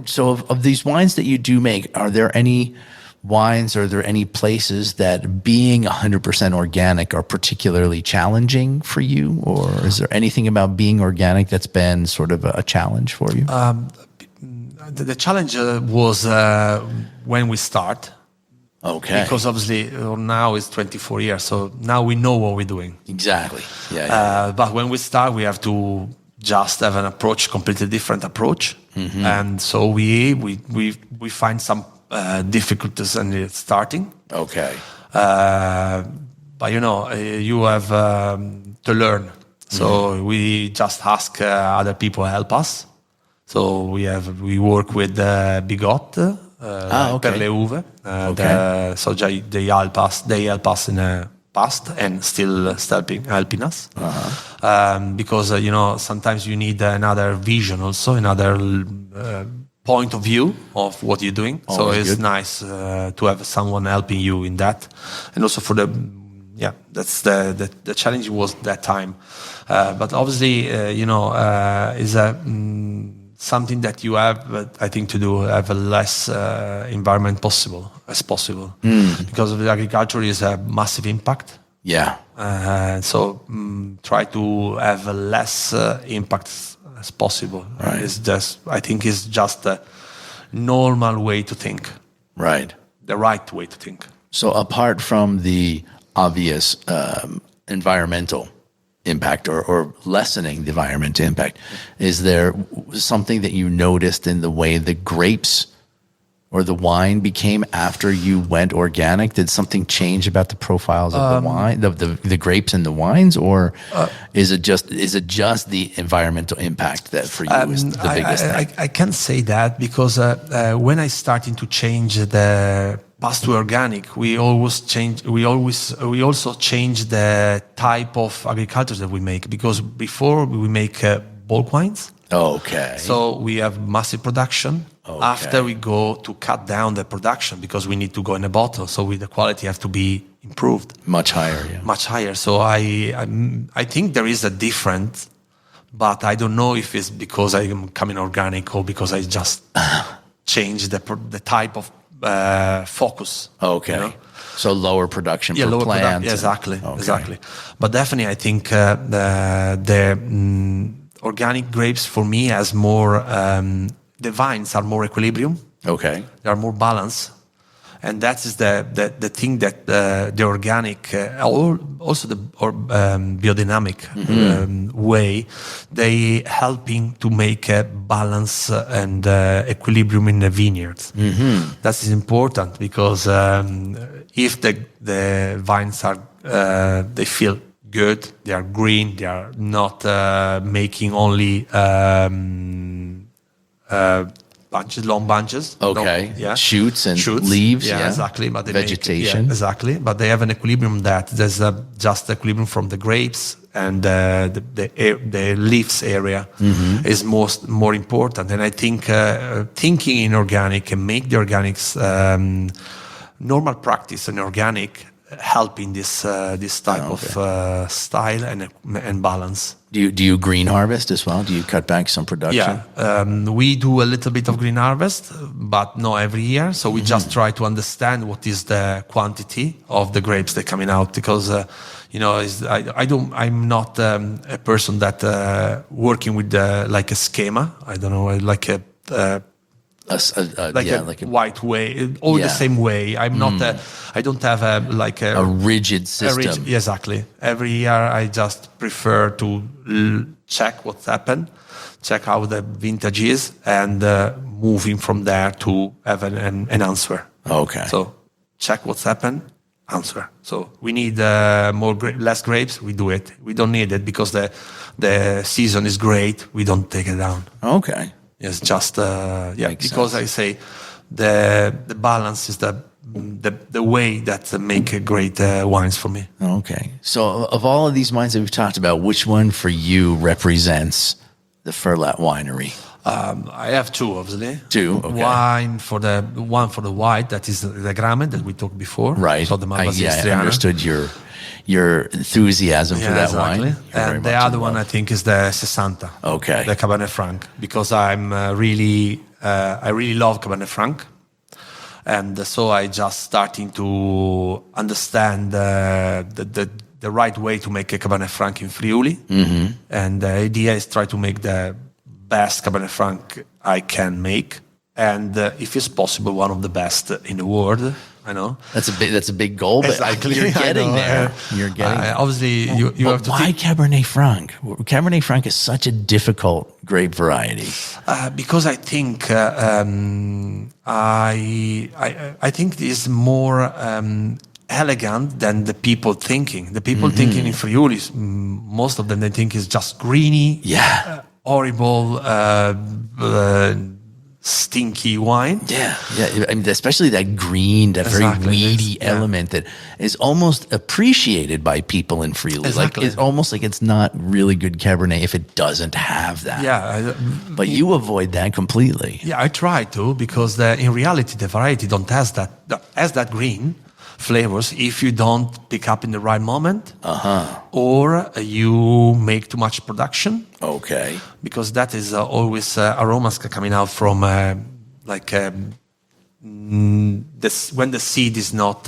So of these wines that you do make, are there any wines, or are there any places that being 100% organic are particularly challenging for you? Or is there anything about being organic that's been sort of a challenge for you? The challenge was when we start. Okay. Because obviously now it's 24 years, so now we know what we're doing. Exactly. Yeah. But when we start, we have to just have an approach, completely different approach. And so we find some difficulties in starting. Okay. But you have to learn. So we just ask other people to help us. So we work with D.O.C. Per le uve. So they help us in the past and still helping us. Because sometimes you need another vision, also another point of view of what you're doing. Always so it's good. Nice to have someone helping you in that, and also for that's the challenge was that time. But obviously, is a something that you have, I think, to do have a less environment as possible, because of the agriculture is a massive impact. Yeah. So try to have a less impact as possible. Right. I think it's just a normal way to think. Right. The right way to think. So apart from the obvious environmental impact or lessening the environmental impact, is there something that you noticed in the way the grapes or the wine became after you went organic? Did something change about the profiles of the wine, the grapes and the wines, or is it just the environmental impact that for you is the biggest thing? I can say that because when I started to change the past to organic, we also change the type of agriculture that we make, because before we make bulk wines. Okay. So we have massive production. Okay. After we go to cut down the production because we need to go in a bottle. So the quality have to be improved. Much higher, yeah. Much higher. So I think there is a difference, but I don't know if it's because I am coming organic or because I just changed the type of focus. Okay. You know? So lower production per plant. Exactly. But definitely I think the organic grapes for me has more, the vines are more equilibrium. Okay. They are more balanced. And that is the thing that the organic, also the biodynamic way, they helping to make a balance and equilibrium in the vineyards. Mm-hmm. That is important because if the vines are, they feel good, they are green, they are not making only long bunches. Okay. Shoots and leaves. Yeah, exactly. But they vegetation. Exactly. But they have an equilibrium that there's just equilibrium from the grapes, and the leaves area is more important. And I think thinking in organic and make the organics normal practice and organic helping this type of style and balance. Do you green harvest as well? Do you cut back some production? Yeah, we do a little bit of green harvest, but not every year. So we just try to understand what is the quantity of the grapes that are coming out, because I'm not a person that working with like a schema. I don't know, like a white way, all the same way. I'm not. I don't have a rigid system. Exactly. Every year, I just prefer to check what's happened, check how the vintage is, and moving from there to have an answer. Okay. So check what's happened, answer. So we need less grapes. We do it. We don't need it because the season is great. We don't take it down. Okay. It's just because sense. I say the balance is the way that make great wines for me. Okay. So of all of these wines that we've talked about, which one for you represents the Ferlat winery? I have two, obviously. Two, okay. One for the white, that is the Gramen that we talked before. Right. So the I understood your enthusiasm for that wine. And the other one, I think, is the 60. Okay. The Cabernet Franc, because I really love Cabernet Franc. And so I just starting to understand the right way to make a Cabernet Franc in Friuli. Mm-hmm. And the idea is try to make the best Cabernet Franc I can make. And if it's possible, one of the best in the world. I know that's a big goal, but exactly. You're getting there. You're getting there. Obviously, you have to. Why Cabernet Franc? Cabernet Franc is such a difficult grape variety. Because I think I think it is more elegant than the people thinking. The people thinking in Friuli, most of them they think is just greeny, horrible. Stinky wine. Yeah. I mean, especially that green, that very weedy element that is almost appreciated by people in Friuli. Exactly. Like it's almost like it's not really good Cabernet if it doesn't have that. Yeah. But you avoid that completely. Yeah, I try to, because in reality the variety don't has that green flavors if you don't pick up in the right moment, or you make too much production. Okay. Because that is always aromas coming out from when the seed is not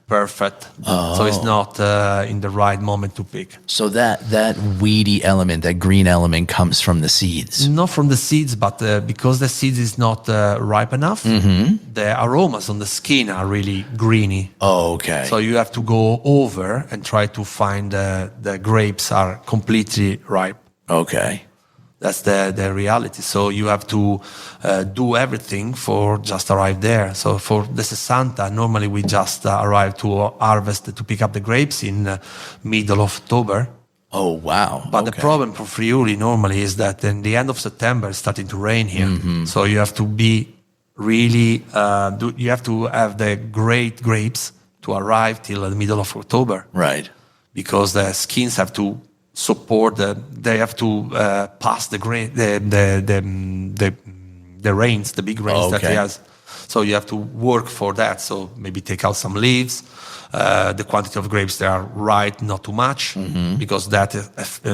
perfect, so it's not in the right moment to pick. So that weedy element, that green element, comes from the seeds. Not from the seeds, but because the seeds is not ripe enough, the aromas on the skin are really greeny. Oh, okay. So you have to go over and try to find the grapes are completely ripe. Okay. That's the reality. So you have to do everything for just arrive there. So for the 60, normally we just arrive to harvest, to pick up the grapes in middle of October. Oh, wow. But the problem for Friuli normally is that in the end of September it's starting to rain here. Mm-hmm. So you have to be really, you have to have the great grapes to arrive till the middle of October. Right. Because the skins have to support, they have to pass the rains, the big rains that he has. So you have to work for that. So maybe take out some leaves. The quantity of grapes they are right, not too much, because that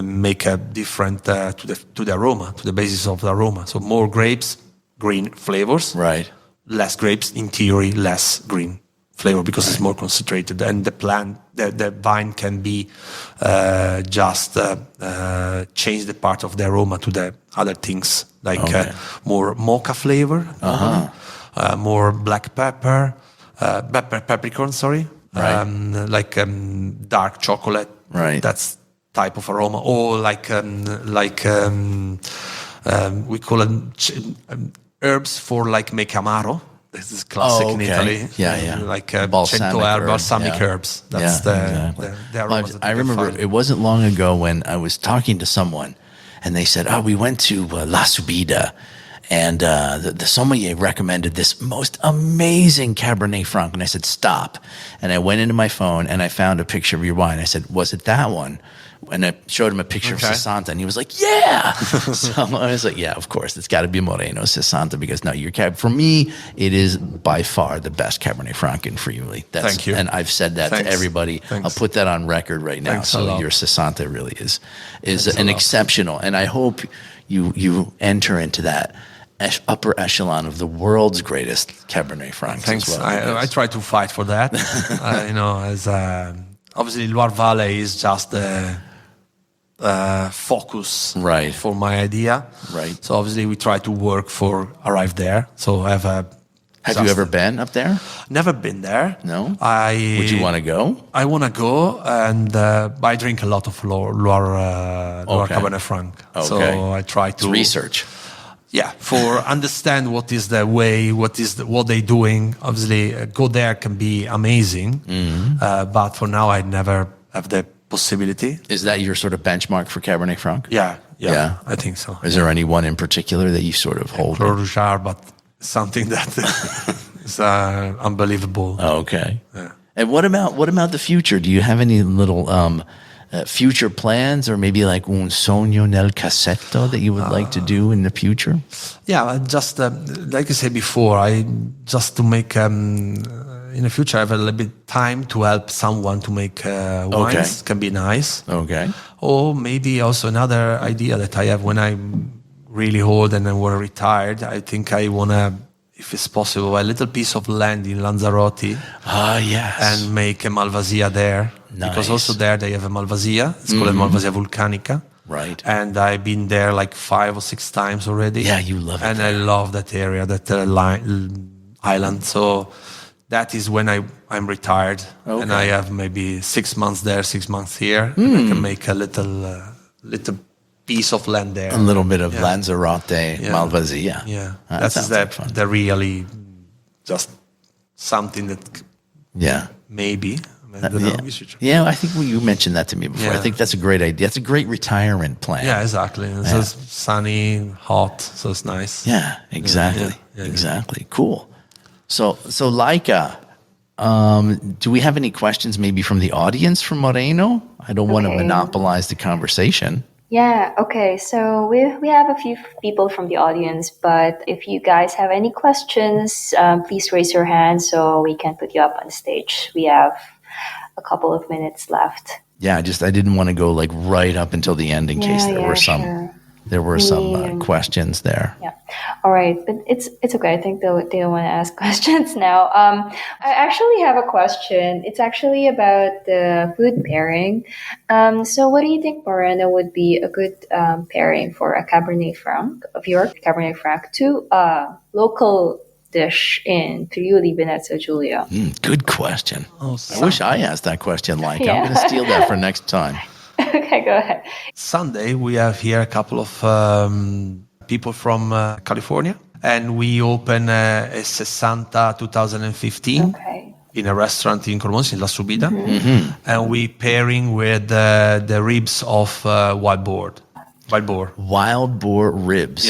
make a different to the aroma, to the basis of the aroma. So more grapes, green flavors. Right. Less grapes, in theory, less green flavor because it's more concentrated. And the plant, the vine can be just change the part of the aroma to the other things, like more mocha flavor, more black pepper, peppercorn, sorry. Right. Like dark chocolate, right? That's type of aroma, or like we call it herbs for like make amaro. This is classic in Italy. Yeah. Like balsamic herbs. That's the aromas. I remember it wasn't long ago when I was talking to someone, and they said, "Oh, we went to La Subida." And the sommelier recommended this most amazing Cabernet Franc. And I said, stop. And I went into my phone and I found a picture of your wine. I said, was it that one? And I showed him a picture of 60. And he was like, yeah. So I was like, yeah, of course. It's got to be Moreno 60 because no, for me, it is by far the best Cabernet Franc in Friuli. Thank you. And I've said that to everybody. Thanks. I'll put that on record right now. Thanks so your 60 really is an exceptional. And I hope you enter into that upper echelon of the world's greatest Cabernet Franc. Thanks. As well, I try to fight for that. As obviously Loire Valley is just the focus for my idea. Right. So obviously we try to work for arrive there. So I have a. Have you ever been up there? Never been there. No. Would you want to go? I want to go, and I drink a lot of Loire Cabernet Franc. Okay. So I try to research. Yeah, for understand what is the way, what they're doing. Obviously, go there can be amazing, but for now, I never have the possibility. Is that your sort of benchmark for Cabernet Franc? Yeah, I think so. Is there any one in particular that you sort of hold? Clos Rougeard, but something that is unbelievable. Okay. Yeah. And what about the future? Do you have any little future plans, or maybe like un sogno nel cassetto that you would like to do in the future? Yeah, just like I said before, just to make in the future I have a little bit time to help someone to make wines. Can be nice. Okay. Or maybe also another idea that I have when I'm really old and then we're retired. I think I wanna, if it's possible, a little piece of land in Lanzarote. Yes. And make a Malvasia there. Nice. Because also there they have a Malvasia. It's called a Malvasia Vulcanica. Right. And I've been there like 5 or 6 times already. Yeah, you love it. And I love that area, that island. So that is when I'm retired. Okay. And I have maybe 6 months there, 6 months here. And I can make a little piece of land there. A little bit of Lanzarote, Malvasia. Yeah. That That's the really just something that maybe. I think you mentioned that to me before. I think that's a great idea. It's a great retirement plan. Yeah, exactly. It's just sunny, hot, so it's nice. Yeah, exactly. Exactly. Cool. So Laika, do we have any questions maybe from the audience from Moreno? I don't want to monopolize the conversation. Yeah, okay. So we have a few people from the audience, but if you guys have any questions, please raise your hand so we can put you up on stage. We have a couple of minutes left. Yeah, I didn't want to go like right up until the end in case there were some questions there. Yeah. All right, but it's okay. I think they don't want to ask questions now. I actually have a question. It's actually about the food pairing. So what do you think, Moreno, would be a good pairing for a Cabernet Franc, of your Cabernet Franc, to a local dish in Friuli Venezia Giulia? Good question. I wish I asked that question, Laika. I'm going to steal that for next time. Okay, go ahead. Sunday, we have here a couple of people from California, and we open a 60 2015 in a restaurant in Cormons, in La Subida, and we pairing with the ribs of wild boar. Wild boar ribs.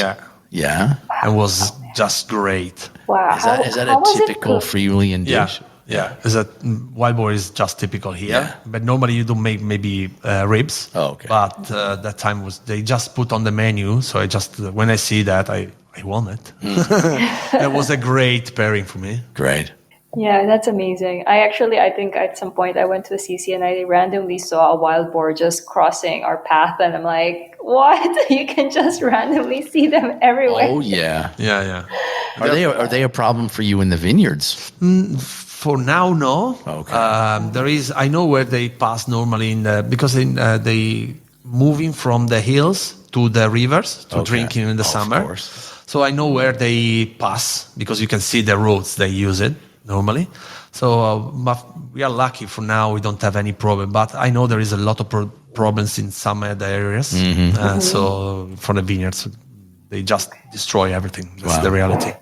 Yeah. It was just great. Wow. Is that a typical Friulian dish? Yeah. Wild boar is just typical here, but normally you don't make maybe ribs. Oh, okay. But that time they just put on the menu, so when I see that, I want it. It was a great pairing for me. Great. Yeah, that's amazing. I think at some point I went to a CC and I randomly saw a wild boar just crossing our path, and I'm like, what? You can just randomly see them everywhere. Oh, yeah. Yeah. Are they a problem for you in the vineyards? For now, no. Okay. I know where they pass normally because they moving from the hills to the rivers to drinking in the summer. Of course. So I know where they pass because you can see the roads they use it normally. So we are lucky for now. We don't have any problem. But I know there is a lot of problems in some other areas. So for the vineyards, they just destroy everything. That's the reality.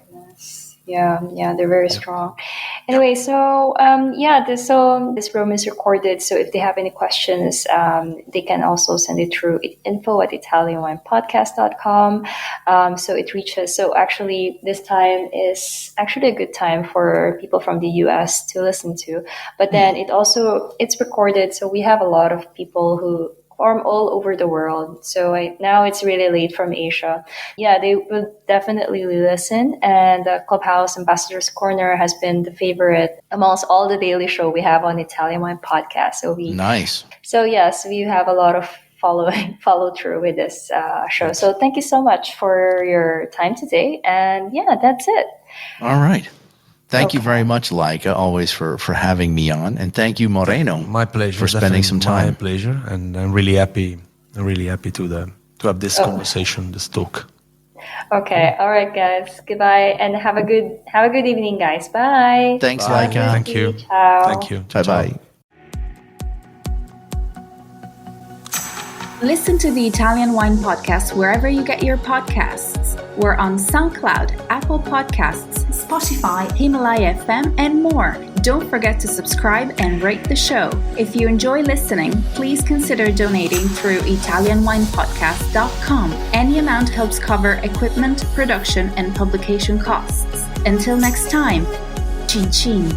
Yeah, they're very strong. Anyway, so this room is recorded. So if they have any questions, they can also send it through info@italianwinepodcast.com. So it reaches. So actually, this time is actually a good time for people from the US to listen to. But then it's recorded. So we have a lot of people who from all over the world. So now it's really late from Asia. Yeah, they will definitely listen. And the Clubhouse Ambassadors Corner has been the favorite amongst all the daily show we have on Italian Wine Podcast. Nice. So yes, we have a lot of follow through with this show. So thank you so much for your time today. And yeah, that's it. All right. Thank you very much, Laika, always for having me on. And thank you, Moreno. My pleasure. For spending some time. My pleasure. And I'm really happy to have this conversation, this talk. Okay. All right, guys. Goodbye. And have a good evening, guys. Bye. Thanks, Laika. Thank you. Ciao. Thank you. Bye-bye. Listen to the Italian Wine Podcast wherever you get your podcasts. We're on SoundCloud, Apple Podcasts, Spotify, Himalaya FM, and more. Don't forget to subscribe and rate the show. If you enjoy listening, please consider donating through ItalianWinePodcast.com. Any amount helps cover equipment, production, and publication costs. Until next time, cin cin.